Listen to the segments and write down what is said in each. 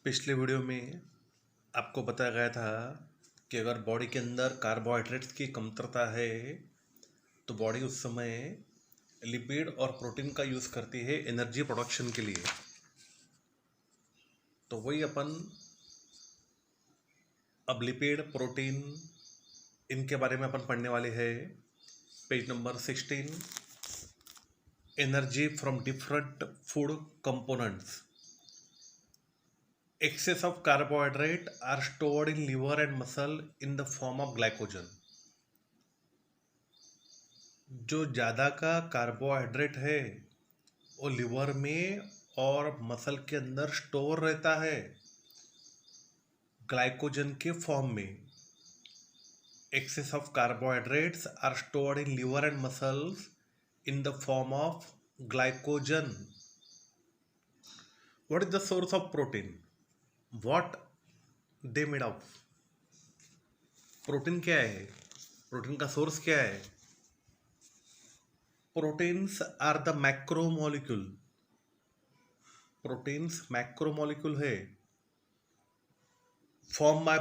पिछले वीडियो में आपको बताया गया था कि अगर बॉडी के अंदर कार्बोहाइड्रेट्स की कमतरता है तो बॉडी उस समय लिपिड और प्रोटीन का यूज़ करती है एनर्जी प्रोडक्शन के लिए। तो वही अपन अब लिपिड प्रोटीन इनके बारे में अपन पढ़ने वाले हैं। Page number 16, energy from different food components. Excess of carbohydrate are stored in liver and muscle in the form of glycogen. जो ज़्यादा का कार्बोहाइड्रेट है वो लिवर में और मसल के अंदर स्टोर रहता है ग्लाइकोजन के फॉर्म में। Excess of carbohydrates are stored in liver and muscles in the form of glycogen. What is the source of protein? What they made of? Protein क्या है? प्रोटीन का सोर्स क्या है? Proteins are the macromolecule. Proteins macromolecule है, form by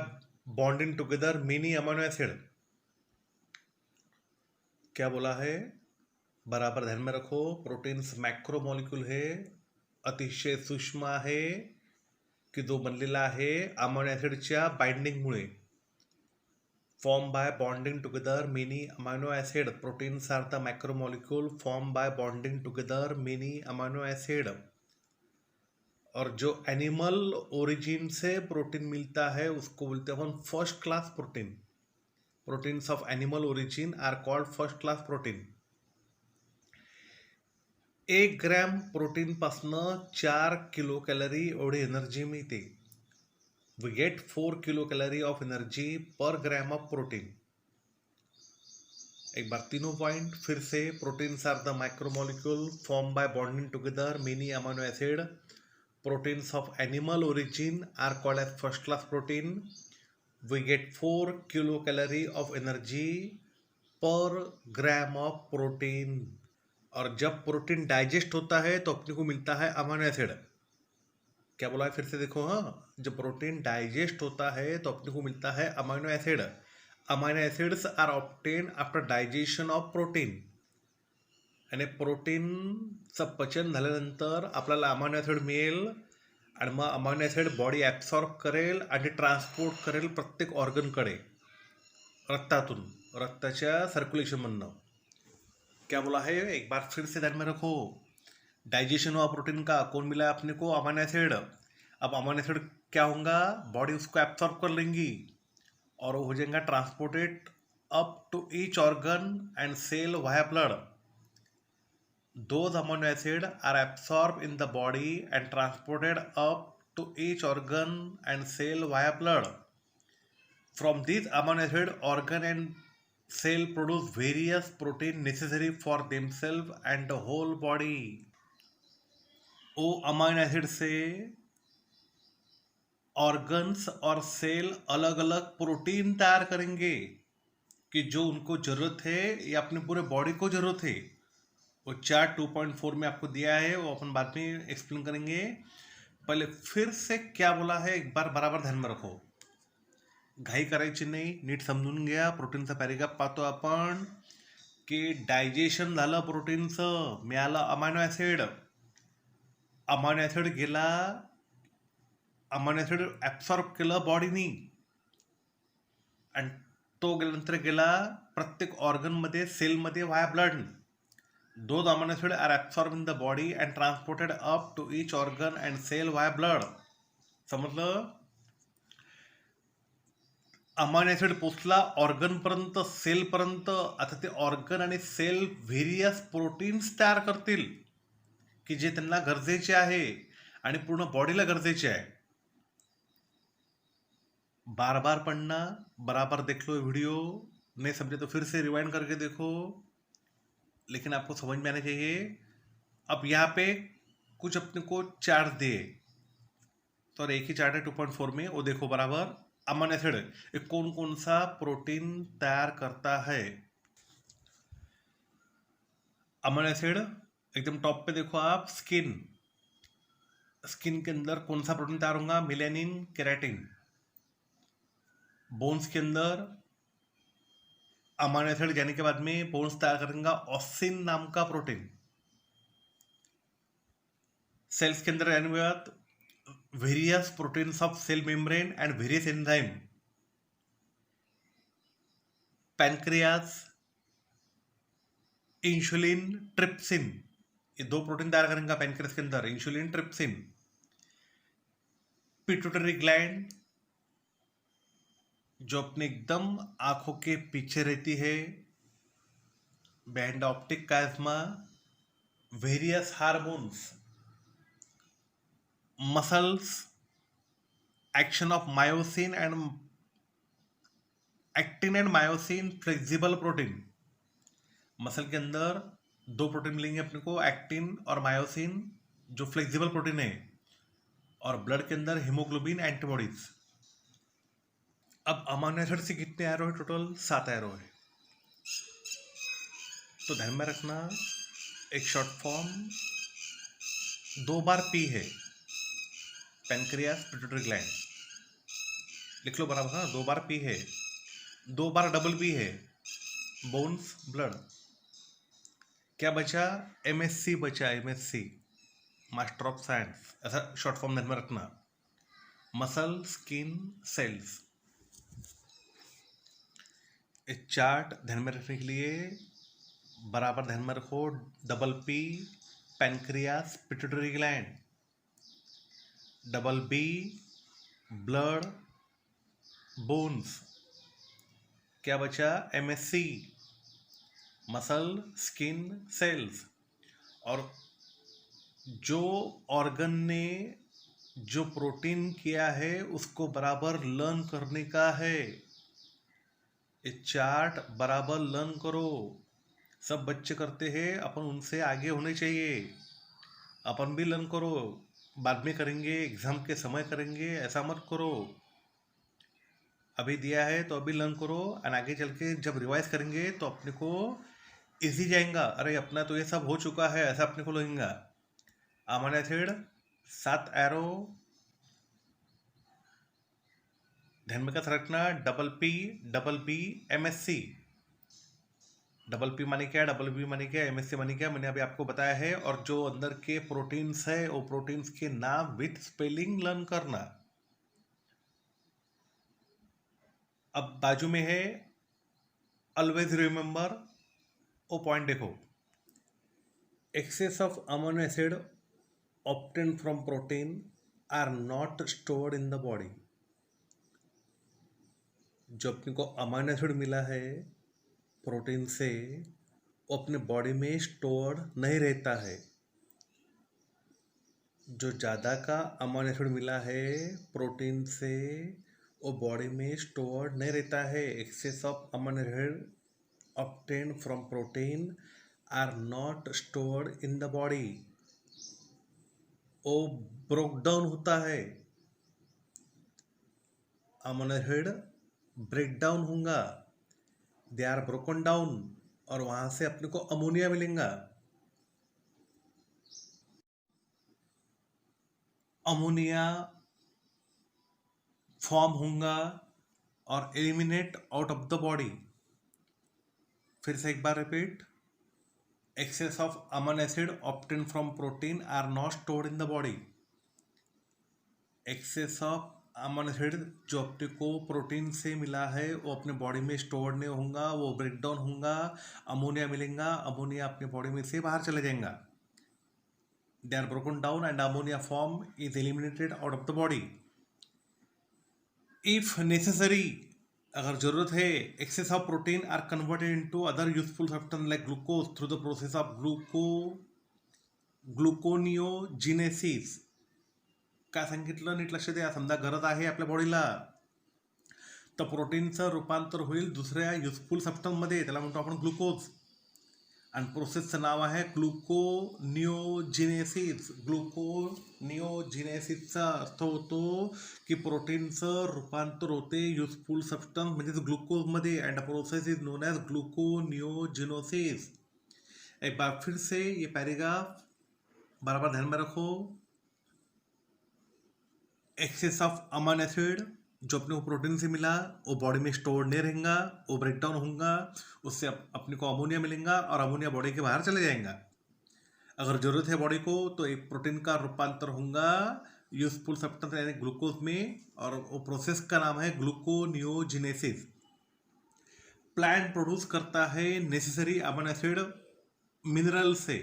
bonding together many amino acid. क्या बोला है? बराबर ध्यान में रखो। प्रोटीन्स मैक्रोमोलिक्यूल है, अतिशय सूक्ष्म आहे की जो बनलेला आहे amino एसिडच्या बाइंडिंगमुळे। Formed by bonding together many amino acid. Proteins are the macromolecule formed by bonding together many amino acid. और जो एनिमल ओरिजिन से प्रोटीन मिलता है उसको बोलते हैं अपन first class protein. Proteins of animal origin are called first class protein. 1 gram protein पासनं 4 किलो कॅलरी एवढी एनर्जी मिळते। We get 4 kilocalorie of energy per gram of protein. एक बार तीनों पॉइंट फिर से। Proteins are the micromolecule form by bonding together many amino acid. Proteins of animal origin are called as first class protein. We get 4 kilocalorie of energy पर gram of protein. और जब protein digest होता है तो अपने को मिलता है अमीनो एसिड। क्या बोला है? फिर से देखो। हाँ, जब प्रोटीन डाइजेस्ट होता है तो अपने को मिलता है amino acid. Amino acids are obtain after digestion of protein. आणि प्रोटीनचं पचन झाल्यानंतर आपल्याला अमीनो एसिड मिळेल आणि मग अमीनो एसिड बॉडी ॲब्सॉर्ब करेल आणि ट्रान्सपोर्ट करेल प्रत्येक ऑर्गनकडे रक्तातून, रक्ताच्या सर्क्युलेशनमधनं। क्या बोला है? एक बार फिर से ध्यान में रखो। डाइजेशन हुआ प्रोटीन का, कौन मिला है अपने को? Amino acid. अब अमीनो एसिड क्या होगा? बॉडी उसको एब्सॉर्ब कर लेंगी और वो हो जाएगा transported up to each organ and cell via blood. Those amino acid are absorb in the body and transported up to each organ and cell via blood. From this amino acid organ and cell produce various protein necessary for themselves and the whole body. वो amino acid से organs और cell अलग अलग protein तैयार करेंगे कि जो उनको जरूरत है या अपने पूरे बॉडी को जरूरत है। वो चार्ट 2.4 में आपको दिया है, वो अपन बाद में एक्सप्लेन करेंगे। पहले फिर से क्या बोला है एक बार बराबर ध्यान में रखो, घाई करायची नाही, नीट समजून घ्या। प्रोटीनचा पॅरेग्राफ पाहतो आपण की डायजेशन झालं प्रोटीनचं, मिळालं अमायनो ॲसिड। अमायनो ॲसिड गेला, अमायनो ॲसिड ॲब्सॉर्ब केलं बॉडीनी आणि तो गेल्यानंतर गेला प्रत्येक ऑर्गनमध्ये, सेलमध्ये via blood. Those amino acid are absorb in the body and transported up to each organ and cell via blood. समजलं? अमायनो ॲसिड पोचला ऑर्गनपर्यंत, सेलपर्यंत। आता ते ऑर्गन आणि सेल व्हेरियस प्रोटीन्स तयार करतील की जे त्यांना गरजेचे आहे आणि पूर्ण बॉडीला गरजेचे आहे। बार बार पढ़ना, बराबर देख लो वीडियो। नहीं समझे तो फिर से रिवाइंड करके देखो, लेकिन आपको समझ में आना चाहिए। अब यहाँ पे कुछ अपने को चार्ट दिए, तो एक ही चार्ट है 2.4 में, वो देखो बराबर। अमीनो एसिड कौन कौन सा प्रोटीन तैयार करता है? अमीनो एसिड एकदम टॉप पे देखो आप, स्किन। स्किन के अंदर कौन सा प्रोटीन तैयार होगा? Melanin, keratin. बोन्स के अंदर अमाइनो एसिड जाने के बाद में बोन्स तैयार करेंगे ऑक्सिन नाम का प्रोटीन। सेल्स के अंदर जाने के बाद various proteins of cell membrane and various enzyme, pancreas, insulin, trypsin, ये 2 प्रोटीन तैयार करेंगे पैनक्रियाज के अंदर, इंसुलिन, ट्रिप्सिन। पिट्यूटरी ग्लैंड जो अपने एकदम आंखों के पीछे रहती है, behind optic chiasma, various hormones, muscles, action of myosin and actin and myosin, flexible protein. Muscle के अंदर 2 प्रोटीन मिलेंगे अपने को, एक्टिन और मायोसिन जो फ्लेक्सिबल प्रोटीन है, और ब्लड के अंदर हीमोग्लोबिन, एंटीबॉडीज। अब अमाइनो एसिड से कितने एरो है? टोटल 7 एरो है। तो ध्यान में रखना, एक शॉर्ट फॉर्म 2 बार पी है, पैनक्रियास, पिट्यूटरी ग्लैंड, लिख लो बराबर। हाँ, 2 बार पी है, 2 बार डबल पी है, बोन्स, ब्लड। क्या बचा? MSC बचा, MSC, मास्टर ऑफ साइंस, ऐसा शॉर्ट फॉर्म ध्यान में रखना। Muscle, skin, cells. इस चार्ट ध्यान में रखने के लिए बराबर ध्यान में रखो, double P pancreas, pituitary gland, double B blood, bones. क्या बचा? MSC, muscle, skin, sales. और जो ऑर्गन ने जो प्रोटीन किया है उसको बराबर लर्न करने का है। ये चार्ट बराबर लर्न करो, सब बच्चे करते हैं, अपन उनसे आगे होने चाहिए। अपन भी लर्न करो, बाद में करेंगे, एग्जाम के समय करेंगे, ऐसा मत करो। अभी दिया है तो अभी लर्न करो, और आगे चल के जब रिवाइज करेंगे तो अपने को इजी जाएगा। अरे अपना तो ये सब हो चुका है, ऐसा अपने को लगेगा। अमाइनो एसिड 7 एरो, ध्यान में कैसे रखना, double P, double B, MSC। Double P माने क्या, डबल बी माने क्या, MSC माने क्या, मैंने अभी आपको बताया है। और जो अंदर के प्रोटीन्स है वो प्रोटीन्स के नाम विथ स्पेलिंग लर्न करना। अब बाजू में है ऑलवेज रिमेंबर, वो पॉइंट देखो, excess of amino acid obtain from protein are not stored in the body. जो अपने को अमाइनो एसिड मिला है प्रोटीन से, वो अपने बॉडी में स्टोर नहीं रहता है। जो ज़्यादा का अमाइनो एसिड मिला है प्रोटीन से, वो बॉडी में स्टोर नहीं रहता है। Excess of amino acid obtain from protein are not stored in the body, वो ब्रोक डाउन होता है। अमाइनो एसिड ब्रेक डाउन होगा, दे आर ब्रोकन डाउन, और वहां से अपने को अमोनिया मिलेगा। अमोनिया फॉर्म होगा और eliminate out of the body. फिर से एक बार repeat, excess of amino acid obtain from protein are not stored in the body. Excess of amino acid जो अपने को प्रोटीन से मिला है वो अपने बॉडी में स्टोर नहीं होगा, वो ब्रेक डाउन होगा, अमोनिया मिलेगा, अमोनिया अपने बॉडी में से बाहर चले जाएगा। They are broken down and ammonia form is eliminated out of the body. If necessary, अगर जरूरत है, excess of protein are converted into other useful substance like glucose through the process of gluconeogenesis. काय सांगितलं NEET लक्ष द्या. समजा गरज आहे आपल्या बॉडीला, तर प्रोटीनचं रूपांतर होईल दुसऱ्या युजफुल सबस्टन्समध्ये, त्याला म्हणतो आपण ग्लुकोज. आणि प्रोसेसचं नाव आहे ग्लुकोनिओजिनेसिस. ग्लुकोनिओजिनेसिसचा अर्थ होतो की प्रोटीनचं रूपांतर होते युजफुल सबस्टन्स म्हणजेच ग्लुकोजमध्ये, and process is known as gluconeogenesis. एक बार फिर से ये पैराग्राफ बराबर ध्यान में रखो. एक्सेस ऑफ अमीनो एसिड जो अपने को प्रोटीन से मिला वो बॉडी में स्टोर नहीं रहेगा, वो ब्रेक डाउन होगा, उससे अपने को अमोनिया मिलेगा और अमोनिया बॉडी के बाहर चले जाएगा। अगर जरूरत है बॉडी को तो एक प्रोटीन का रूपांतर होगा यूजफुल सब्सटेंस यानी ग्लूकोज में, और वो प्रोसेस का नाम है ग्लूकोनियोजिनेसिस। प्लांट प्रोड्यूस करता है नेसेसरी अमीनो एसिड मिनरल से।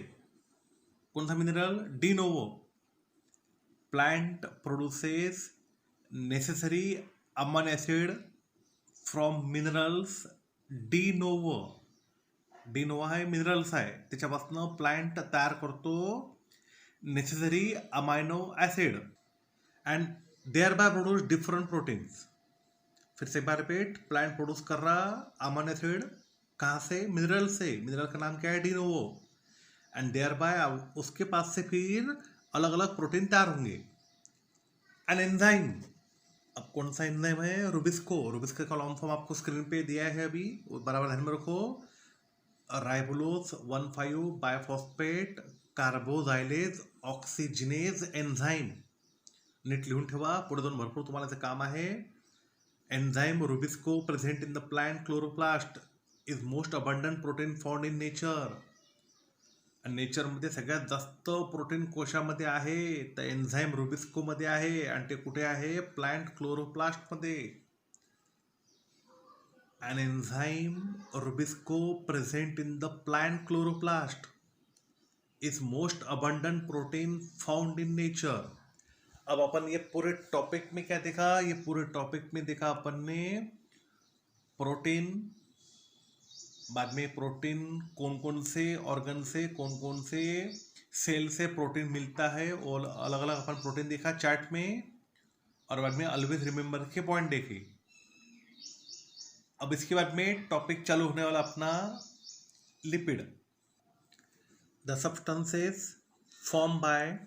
कौन सा mineral? De novo. Plant produces necessary amino acid from minerals de novo. De novo आहे मिनरल्स आहे, त्याच्यापासून प्लांट तयार करतो necessary amino acid and thereby produce different proteins. फिर से एक बार रिपीट, प्लांट प्रोड्यूस कर रहा अमीनो एसिड कहाँ से? मिनरल से. मिनरल का नाम क्या है? De novo. And thereby उसके पास से फिर अलग अलग प्रोटीन तैयार होंगे. An enzyme. अब कौन सा एंजाइम है? रूबिस्को. रूबिस्को का लॉन्ग फॉर्म आपको स्क्रीन पे दिया है अभी, बराबर ध्यान में रखो. राइबोलोज 1,5 बायफॉस्फेट कार्बोजाइलेज ऑक्सिजिनेज एन्झाईम. नीट लिहून ठेवा, पुढे जाऊन भरपूर तुम्हाला याचं काम आहे. Enzyme rubisco present in the plant chloroplast is most abundant protein found in nature. नेचरमध्ये सगळ्यात जास्त प्रोटीन कोशामध्ये आहे, तर एन्झाईम रूबिस्कोमध्ये आहे. आणि ते कुठे आहे? Plant क्लोरोप्लास्टमध्ये. An enzyme Rubisco present in the plant chloroplast is most abundant protein found in nature. अब अपन ये पूरे टॉपिक में क्या देखा? ये पूरे टॉपिक में देखा अपन ने प्रोटीन, बाद में प्रोटीन कौन कौन से ऑर्गन से, कौन कौन से सेल से प्रोटीन मिलता है, और अलग अलग अपन प्रोटीन देखा चार्ट में, और बाद में ऑलवेज रिमेंबर के पॉइंट देखे. अब इसके बाद में टॉपिक चालू होने वाला अपना lipid. The substances form by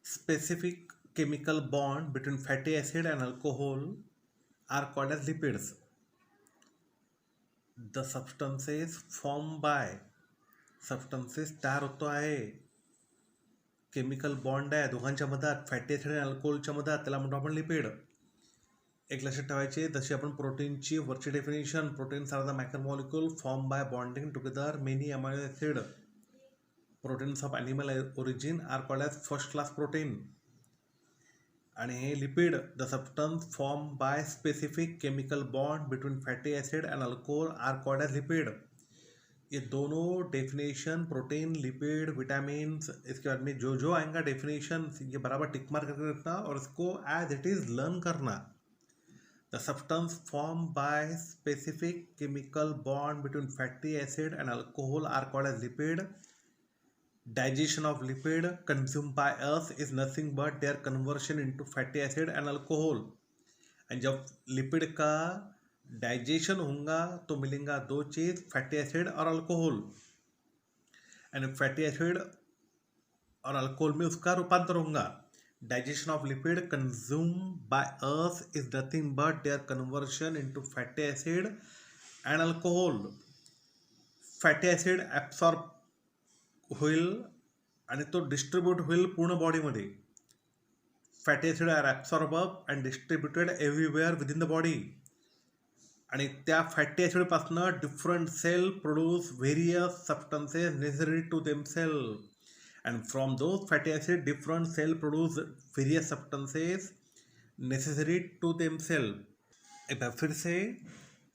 specific chemical bond between fatty acid and alcohol are called as lipids. The substances form by, substances तयार होतो आहे, केमिकल बॉन्ड आहे दोघांच्या मधात, फॅटी एसिड आणि अल्कोहोलच्या मधात, त्याला म्हणतो आपण लिपिड. एक लक्षात ठेवायचे, जशी आपण प्रोटीनची वरची definition, proteins are the macromolecule form by bonding together many amino acid. Proteins of animal origin are called as first class protein. आणि हे lipid, the substance form by specific chemical bond between fatty acid and alcohol are called as lipid. ये दोनों definition, protein, lipid, vitamin, इसके बाद में जो जो आएगा डेफिनेशन, ये बराबर टिक मार करके रखना और इसको एज इट इज लर्न करना. The substance formed by specific chemical bond between fatty acid and alcohol are called as lipid. Digestion of lipid consumed by us is nothing but their conversion into fatty acid and alcohol. and जब lipid का digestion होगा तो मिलेगा दो चीज, fatty acid और alcohol. And fatty acid और alcohol में उसका रूपांतर होगा. Digestion of lipid consumed by us is nothing but their conversion into fatty acid and alcohol. Fatty acid absorb होईल आणि तो डिस्ट्रीब्यूट होईल पूर्ण बॉडीमध्ये. Fatty acid are absorb and distributed everywhere within the body. आणि त्या फॅटी ॲसिडपासून different cell produce various substances necessary to themself. And from those fatty acids, different cell produce various substances necessary to themselves. एक बार फिर से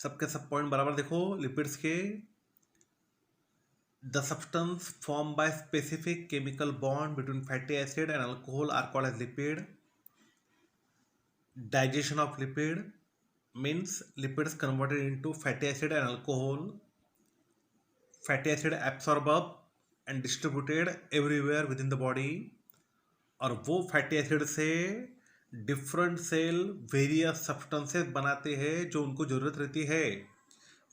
सबके सब point बराबर देखो लिपिड्स के. The substance formed by specific chemical bond between fatty acid and alcohol are called as lipid. Digestion of lipid means lipids converted into fatty acid and alcohol. Fatty acid absorb up and distributed everywhere within the body. और वो fatty acid से different cell various substances बनाते हैं जो उनको ज़रूरत रहती है.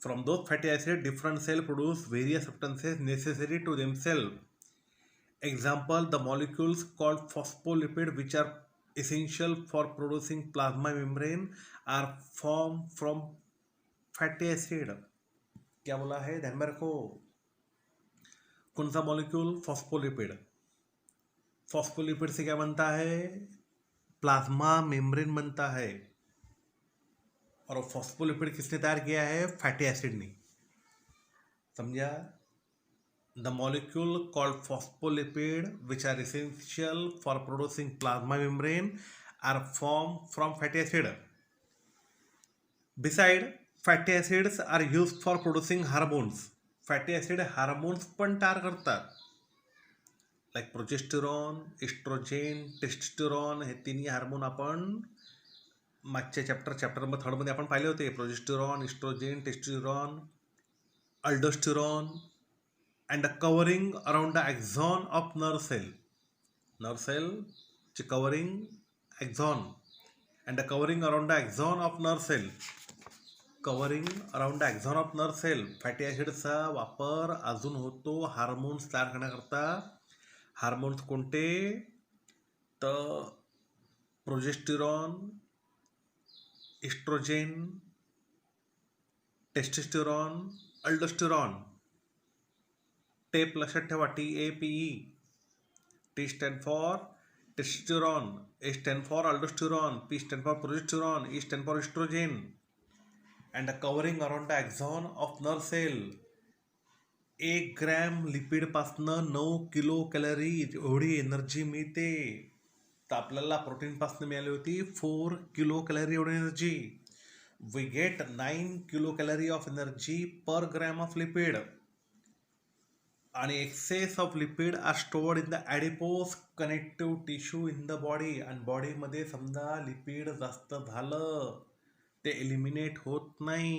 From those fatty acid different cell produce various substances necessary to themselves. Example, the molecules called phospholipid which are essential for producing plasma membrane are form from fatty acid. क्या बोला है? ध्यान में रखो. कौन सा मॉलिक्यूल? फॉस्फोलिपिड. फॉस्फोलिपिड से क्या बनता है? प्लाज्मा मेम्ब्रेन बनता है, और फॉस्फोलिपिड किसने तैयार किया है? फैटी एसिड ने। समझा? The molecule called phospholipid which are essential for producing plasma membrane are form from fatty acid. Beside, fatty acids are use for producing hormones. Fatty acid hormones पण तयार करतात, लाईक प्रोजेस्टेरॉन, इस्ट्रोजेन, टेस्टोस्टेरॉन. हे तिन्ही hormone आपण मागच्या chapter number 3 मध्ये आपण पाहिले होते. Progesterone, estrogen, testosterone, aldosterone and the covering around the axon of nerve cell. Nerve सेलची covering axon and the covering around the axon of nerve cell. Covering around the axon of nerve cell. Fatty ॲसिडचा वापर अजून होतो hormones तयार करण्याकरता. Hormones कोणते? तर progesterone, estrogen, testosterone, aldosterone. Tape लक्षात ठेवा, TAPE. T stand for testosterone, A stand for aldosterone, P stand for progesterone, E stand for estrogen. And covering around the axon of nerve cell. 1 gram लिपिडपासनं 9 kilo calorie एवढी energy मिळते. तर आपल्याला प्रोटीनपासून मिळाली होती 4 किलो कॅलरी एवढी energy. We get 9 kilo calorie of energy per gram of lipid. आणि excess of lipid are stored in the adipose connective tissue in the body. आणि बॉडीमध्ये समजा लिपिड जास्त झालं, ते एलिमिनेट होत नाही,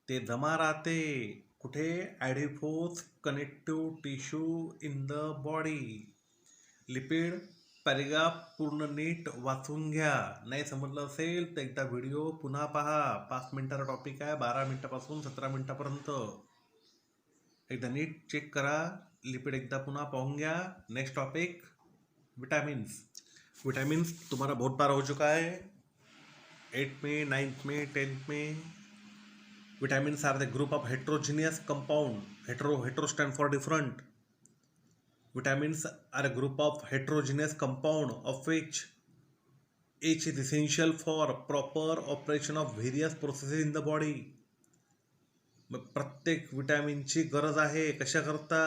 ते जमा राहते. कुठे? Adipose connective tissue in the body. Lipid paragraph पूर्ण नीट वाचून घ्या. नाही समजलं असेल तर एकदा व्हिडिओ पुन्हा पहा. 5 मिनिटाचा टॉपिक आहे, 12 मिनिटापासून 17 मिनिटापर्यंत. एकदा नीट चेक करा. लिपिड एकदा पुन्हा पाहून घ्या. Next topic, vitamins. विटामिन्स तुम्हारा बहुत बार हो चुका है, 8th में, 9th में, 10th में. Vitamins are the group of heterogeneous compound. Hetero stand for different. Vitamins are a group of heterogeneous compound of which each is essential for proper operation of various processes in the body. प्रत्येक विटॅमिनची गरज आहे. कशा करता?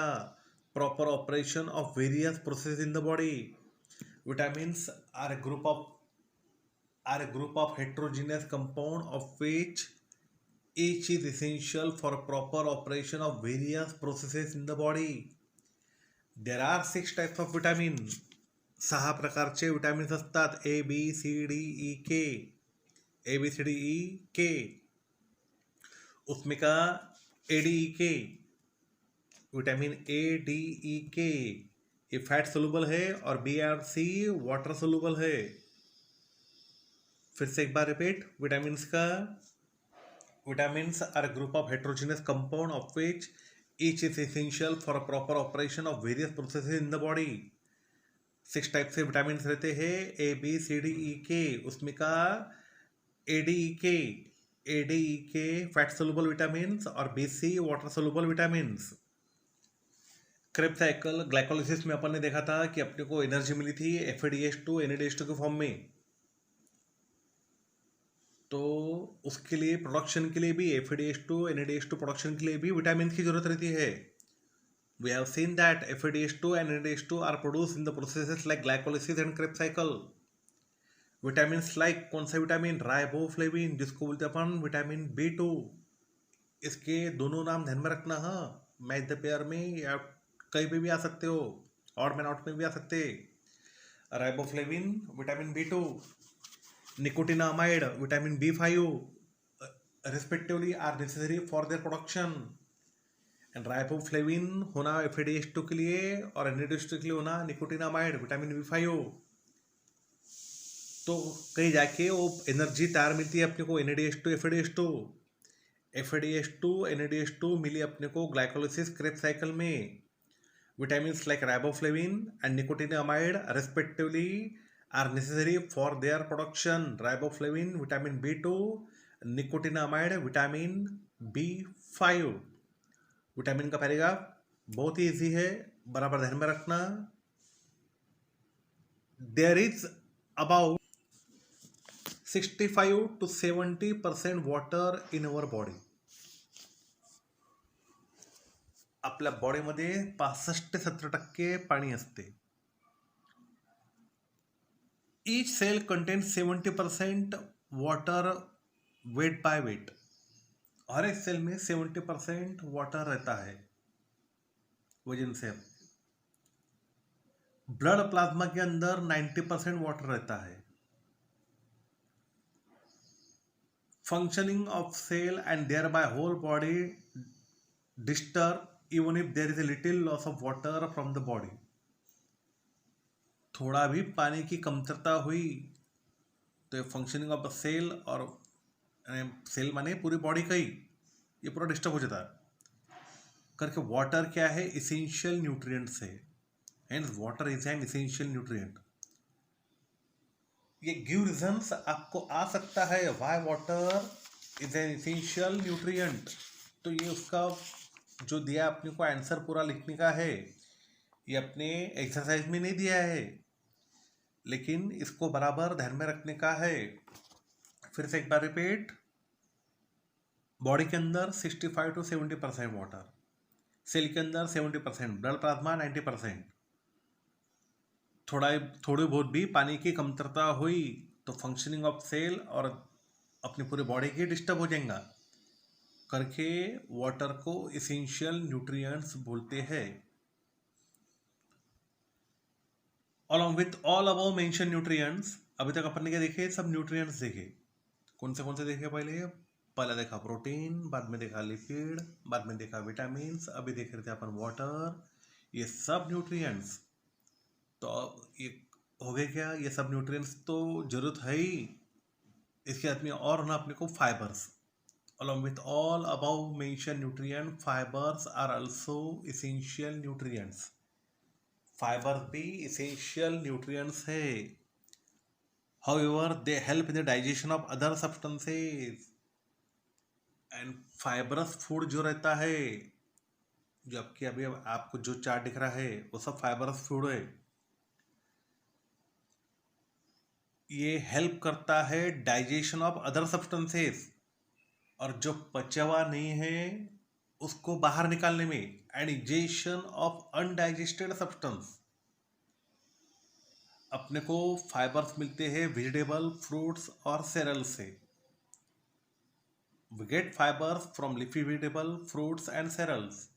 Proper operation of various process in the body. Vitamins are a group of heterogeneous compound of which each is essential for proper operation of various processes in the body. There are 6 types of vitamin. 6 प्रकारचे vitamins असतात. A, B, C, D, E, K. A, B, C, D, E, K. उसमें का ADEK. Vitamin ADEK ये fat soluble है और B और C water soluble है. फिर से एक बार रिपीट. विटामिन्स का, vitamins are a group of heterogeneous compound of which each is essential for a proper operation of various processes in the body. 6 type से विटामिन्स रहते हैं. A, B, C, D, E, K. उसमें का ADEK fat soluble vitamins और BC water soluble vitamins. Krebs cycle glycolysis में अपन ने देखा था कि अपने को एनर्जी मिली थी FADH2 NADH2 के फॉर्म में. तो उसके लिए प्रोडक्शन के लिए भी FADH2 NADH2 प्रोडक्शन के लिए भी विटामिन की जरूरत रहती है. We have seen that FADH2 and NADH2 are produce in the processes like glycolysis and Krebs cycle. Vitamin like कौन सा विटामिन? राइबोफ्लेविन, जिसको बोलते अपन विटामिन B2. इसके दोनों नाम ध्यान में रखना. हाँ, मैच द पेयर में या कहीं पे भी आ सकते हो, ऑड मैन आउट में भी आ सकते. Riboflavin vitamin B2, nicotinamide vitamin B5 respectively are necessary for their production. and riboflavin होना FADH2 के लिए और NADH2 के लिए होना nicotinamide विटामिन B5. तो कहीं जाके वो एनर्जी तैयार मिलती है अपने को NADH2 FADH2 NADH2 मिली अपने को ग्लाइकोलिसिस क्रेब्स साइकिल में. Vitamins like riboflavin and nicotinamide respectively are necessary for their production. Riboflavin, vitamin B2, nicotinamide, vitamin B5. Vitamin का पैराग्राफ बहुत ही इजी है, बराबर ध्यान में रखना. There is about 65 to 70% water in our body. आपल्या बॉडीमध्ये 65 ते 70% पाणी असते. Each cell contains 70% water weight by weight. हर एक सेल में 70% वाटर रहता है वजन से. ब्लड प्लाज्मा के अंदर 90% वाटर रहता है. Functioning of cell and thereby whole body disturb even if there is a little loss of water from the body. थोड़ा भी पानी की कमतरता हुई तो फंक्शनिंग ऑफ द सेल, और सेल माने पूरी बॉडी का ही, ये पूरा डिस्टर्ब हो जाता है. करके वाटर क्या है? इसेंशियल न्यूट्रिएंट्स है. Hence water is an essential nutrient. ये गिव रीजंस आपको आ सकता है why water is an essential nutrient. तो ये उसका जो दिया अपने को आंसर पूरा लिखने का है, ये अपने एक्सरसाइज में नहीं दिया है, लेकिन इसको बराबर ध्यान में रखने का है. फिर से एक बार रिपीट. बॉडी के अंदर 65 to 70% वाटर, सेल के अंदर 70%, ब्लड प्लाज्मा 90%. थोड़ी बहुत भी पानी की कमतरता हुई तो फंक्शनिंग ऑफ सेल और अपनी पूरी बॉडी की डिस्टर्ब हो जाएगा. करके वाटर को इसेंशियल न्यूट्रिएंट्स बोलते हैं. Along with all above mention nutrients, अभी तक अपन ने क्या देखे? सब न्यूट्रिएंट्स देखे. कौन से देखे? पहले देखा प्रोटीन, बाद में देखा लिपिड, बाद में देखा विटामिन्स, अभी देख रहे थे अपन वाटर. ये सब न्यूट्रिएंट्स. तो ये हो गए क्या? ये सब न्यूट्रिएंट्स तो जरूरत है ही. इसके बाद में और ना अपने को fibres. Along with all above mention nutrient, fibres are also essential nutrients. Fibre भी इसेंशियल न्यूट्रिएंट्स है. However they help in the digestion of other substances. And fibrous food जो रहता है, जो आपकी अभी आपको जो चार्ट दिख रहा है, वो सब फाइबरस फूड है. ये हेल्प करता है डाइजेशन ऑफ अदर सब्सटेंसेस, और जो पचा हुआ नहीं है उसको बाहर निकालने में. And digestion of undigested substance. अपने को फाइबर्स मिलते हैं वेजिटेबल, फ्रूट्स और सेरल्स से. We get fibres from leafy vegetable, fruits and cereals.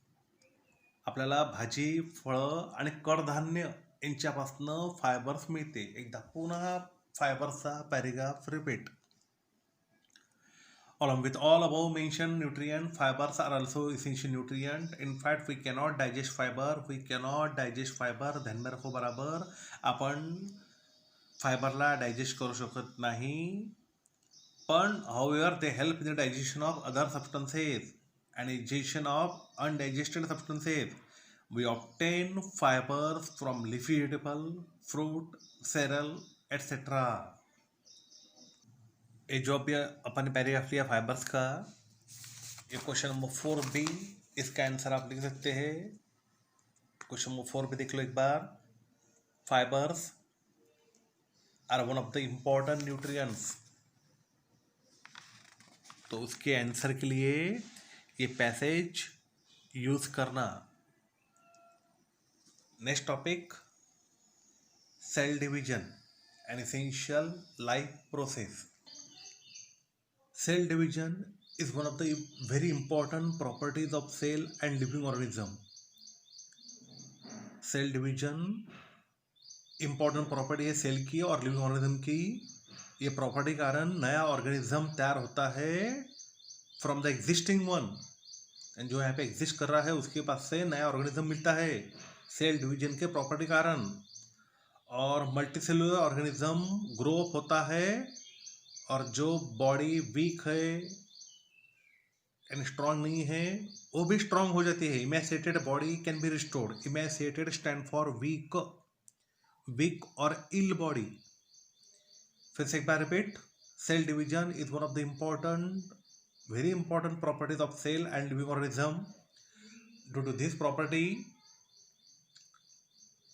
आपल्याला भाजी, फळं आणि कडधान्य यांच्यापासनं फायबर्स मिळते. एकदा पुन्हा फायबर्सचा paragraph repeat. Along with all above mentioned nutrient, fibers are also essential nutrient. In fact, we cannot digest fiber. ध्यान में रखो बराबर. आपण फायबरला डायजेस्ट करू शकत नाही. पण however they help in the digestion of other substances and digestion of undigested substances. We obtain fibers from leafy vegetable, fruit, cereal, etc. ये जो अभी अपन ने पैराग्राफ लिया फाइबर्स का, ये क्वेश्चन नंबर 4B, इसका आंसर आप लिख सकते हैं. क्वेश्चन नंबर 4B देख लो एक बार. Fibres are one of the important nutrients. तो उसके आंसर के लिए ये पैसेज यूज करना. Next topic, cell division, an essential life process. Cell division is one of the very important properties of cell and living organism. Cell division important property है cell की और living organism की. ये property कारण नया organism तैयार होता है from the existing one. And जो यहाँ पे एग्जिस्ट कर रहा है उसके पास से नया ऑर्गेनिज्म मिलता है सेल डिवीजन के प्रॉपर्टी कारण. और मल्टीसेलुलर ऑर्गेनिज्म ग्रो अप होता है, और जो बॉडी वीक है एंड स्ट्रांग नहीं है वो भी स्ट्रांग हो जाती है. Emaciated body can be restored. Emaciated stand for weak और इल बॉडी. फिर से एक बार repeat. Cell division is one of the very important properties of cell and living organism. Due to this property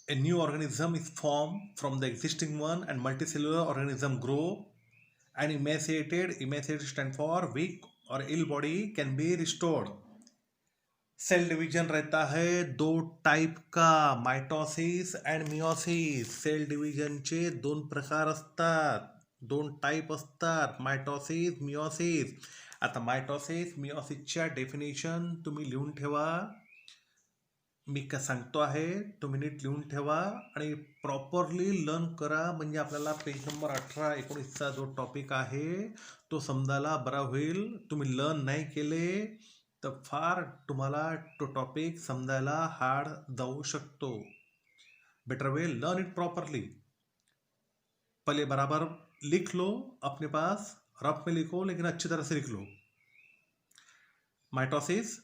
A new organism is formed from the existing one and multicellular organism grow and emaciated stand for weak or ill body can be restored. Cell division रहता है दो type का, mitosis and meiosis. Cell डिव्हिजनचे दोन प्रकार असतात, दोन type असतात, मायटोसिस मिओसिस. आता मायटोसिस मिओसिसच्या डेफिनेशन तुम्ही लिहून ठेवा. मी काय सांगतो आहे तुम्ही नीट लिहून ठेवा आणि प्रॉपरली लर्न करा, म्हणजे आपल्याला पेज नंबर 18-19चा जो टॉपिक आहे तो समजायला बरा होईल. तुम्ही लर्न नाही केले तर फार तुम्हाला तो टॉपिक समजायला हार्ड जाऊ शकतो. Better way learn it properly. पहले बराबर लिख लो अपने पास, रफ में लिखो लेकिन अच्छी तरह से लिख लो. Mitosis,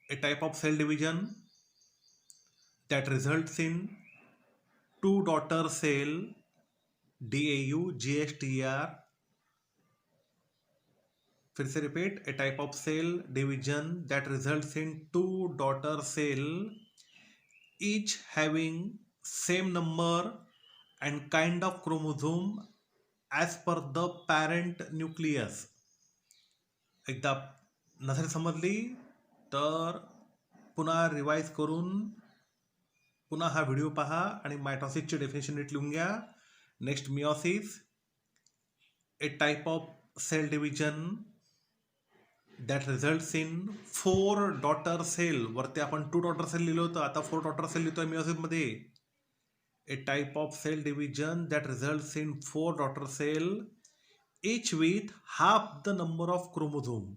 a type of cell division that results in two daughter cell DAU-GSTR. फिर से repeat, a type of cell division that results in two daughter cell each having same number and kind of chromosome as per the parent nucleus. एकदा नजर समजली तर पुन्हा revise करून पुन्हा हा व्हिडिओ पहा आणि मायटोसिसचे डेफिनेशन नीट लिहून घ्या. Next meiosis, a type of cell division that results in 4 daughter cell. वरती आपण 2 डॉटर सेल लिहिलं होतं, आता 4 डॉटर सेल लिहितोय मिओसिसमध्ये. A type of cell division that results in 4 daughter cell each with half the number of chromosome.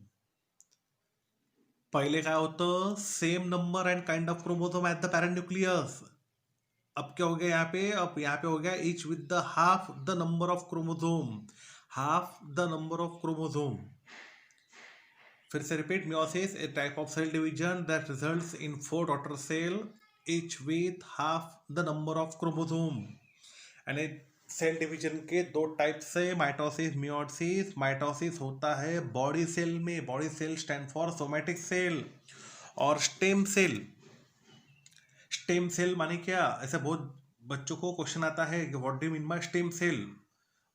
पहले काय होतं, same number and kind of chromosome at the parent nucleus. अब क्या हो गया यहाँ पे, अब यहाँ पे हो गया each with the half the number of chromosome, half the number of chromosome. फिर से repeat, meiosis a type of cell division that results in 4 daughter cell each with half the number of chromosome. यानी cell division के दो type से, mitosis meiosis. Mitosis होता है body cell में, body cell stand for somatic cell. और stem cell, stem cell माने क्या, ऐसे बहुत बच्चों को क्वेश्चन आता है कि what do you mean by stem cell.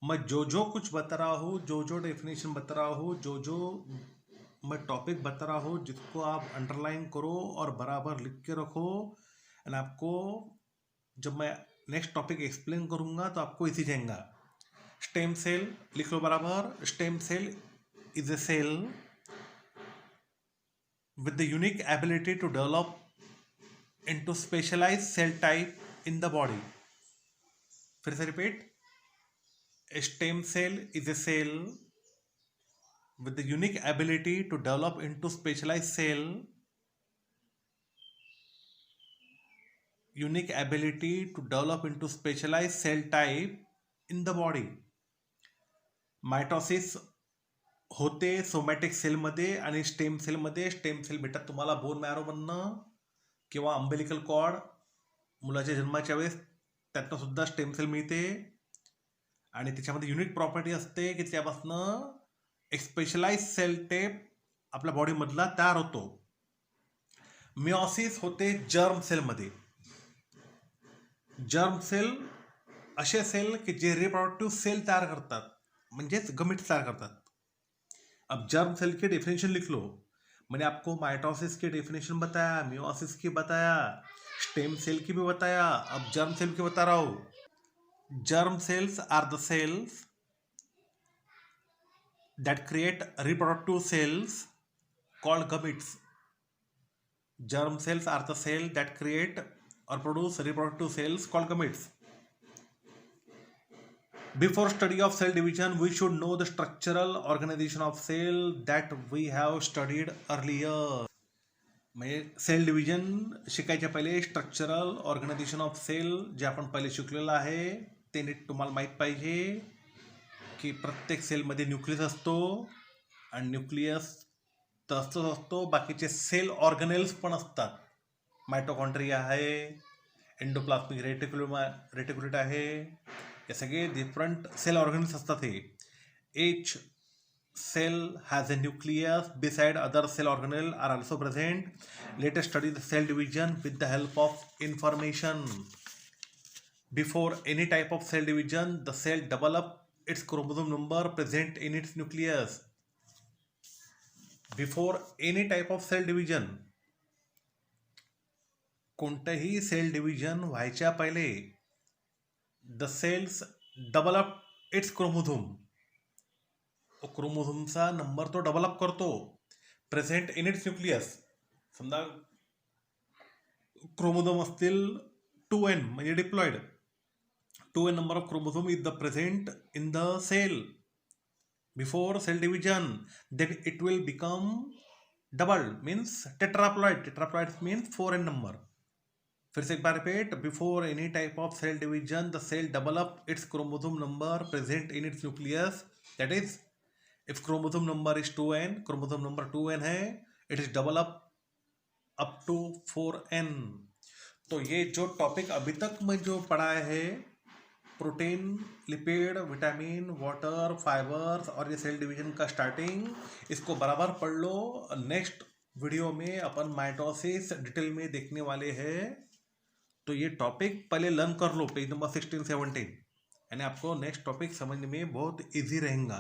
मैं जो कुछ बता रहा हूँ, जो डेफिनेशन बता रहा हूँ, जो मैं टॉपिक बता रहा हूँ, जिसको आप अंडरलाइन करो और बराबर लिख के रखो. एंड आपको जब मैं नेक्स्ट टॉपिक एक्सप्लेन करूंगा तो आपको इसी जाएगा. स्टेम सेल लिख लो बराबर. Stem cell is a cell with the unique ability to develop into specialised cell type in the body. फिर से repeat, a stem cell is a cell with the unique ability to develop into specialised cell, unique ability to develop into specialized cell type in the body. Mitosis होते somatic सेलमध्ये आणि stem सेलमध्ये. Stem cell भेटतात तुम्हाला bone marrow बनणं किंवा अंबेलिकल cord, मुलाच्या जन्माच्या वेळेस त्यातनं सुद्धा स्टेम सेल मिळते. आणि त्याच्यामध्ये युनिक प्रॉपर्टी असते की त्यापासून एक स्पेशलाइज सेल टाइप आपल्या बॉडीमधला तयार होतो. मिओसिस होते जर्म सेलमध्ये. जर्म सेल असे सेल की जे रिप्रोडक्टिव्ह सेल तयार करतात, म्हणजेच गमिट्स तयार करतात. अब जर्म सेल की डेफिनेशन लिख लो. मैंने आपको माइटोसिस की डेफिनेशन बताया, मियोसिस की बताया, स्टेम सेल की भी बताया, अब जर्म सेल की बता रहा हूँ. Germ cells are the cells that create reproductive cells called gametes. Germ cells are the cell that create or produce reproductive cells called gametes. Before study of cell division, we should know the structural organization of cell that we have studied earlier. म्हणजे cell division शिकायच्या पहिले structural organisation of cell जे आपण पहिले शिकलेलं आहे ते NEET तुम्हाला माहीत पाहिजे की प्रत्येक सेलमध्ये न्यूक्लियस असतो आणि न्यूक्लियस तसंच असतो. बाकीचे सेल ऑर्गनेल्स पण असतात. मायटोकॉन्ड्रिया आहे, एंडोप्लास्मिक रेटिक्युलेट आहे, हे सगळे डिफरंट सेल ऑर्गनेल्स असतात. हे each cell has a nucleus beside other cell organelle are also present. Let us study the cell division with the help of information. Before any type of cell division, the cell develop its chromosome number present in its nucleus. Before any type of cell division, कोणतंही cell division व्हायच्या पहिले the cells develop its chromosome, क्रोमोझोमचा number तो develop करतो present in its nucleus. समजा chromosome असतील 2n म्हणजे diploid, 2n number of chromosome is the present in the cell before cell division, then it will become doubled means tetraploid. Tetraploid means 4n number. फिर से एक बार repeat, before any type of cell division the cell develop its chromosome number present in its nucleus. That is if chromosome number is 2n, chromosome number 2n है, it is develop up to 4n. तो ये जो topic अभी तक मैं जो पढ़ाया है, protein, lipid, vitamin, water, fibres और ये सेल डिवीजन का स्टार्टिंग, इसको बराबर पढ़ लो. नेक्स्ट वीडियो में अपन माइटोसिस डिटेल में देखने वाले हैं. तो ये टॉपिक पहले लर्न कर लो, पेज नंबर 16-17, यानी आपको नेक्स्ट टॉपिक समझने में बहुत इजी रहेगा.